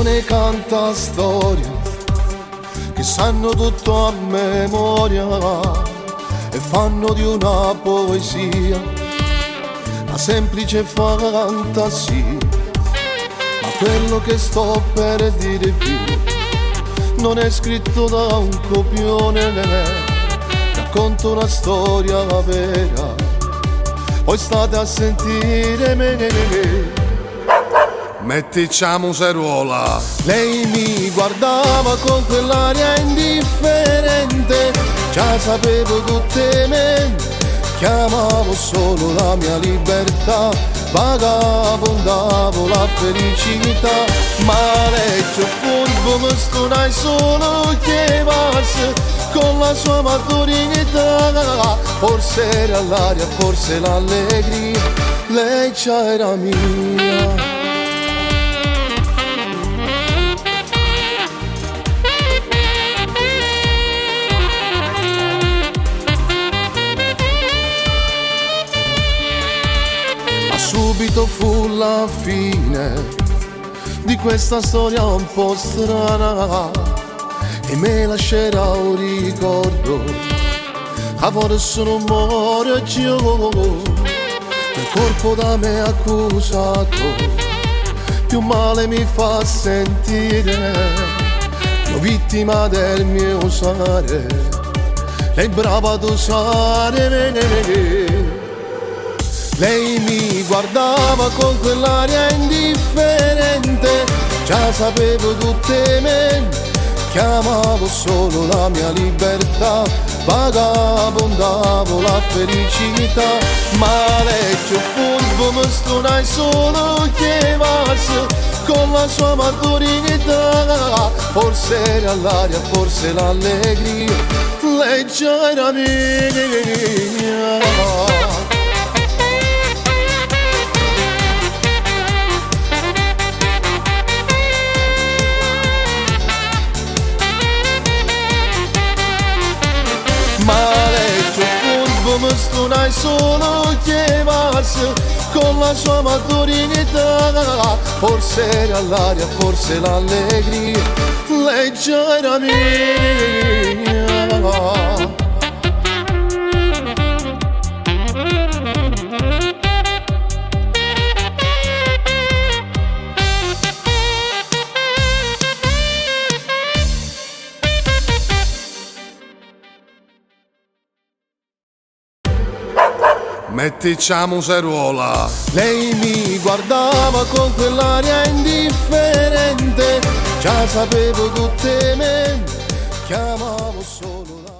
ne canta storie che sanno tutto a memoria e fanno di una poesia una semplice fantasia. Ma quello che sto per dirvi non è scritto da un copione, racconto una storia vera, poi state a sentire me. Mettici a museruola. Lei mi guardava con quell'aria indifferente, già sapevo tutte me, chiamavo solo la mia libertà, vagabondavo la felicità. Ma lei c'è furbo, mi stonai solo che vas con la sua maturità, forse era l'aria, forse l'allegria, lei già era mia. Subito fu la fine di questa storia un po' strana e me lascerà un ricordo a forse non muore più. Il corpo da me accusato più male mi fa sentire, io vittima del mio usare, lei brava ad usare. Lei mi guardava con quell'aria indifferente, già sapevo tutte me, chiamavo solo la mia libertà, vagabondavo la felicità. Ma lei c'è furbo, mi stonai solo che vas con la sua maturità, forse era l'aria, forse l'allegria, lei già era mia. Mi stonai solo che vas con la sua maturità, forse era l'aria, forse l'allegria, lei già era mia. Mettici a museruola. Lei mi guardava con quell'aria indifferente, già sapevo tutte me, chiamavo solo la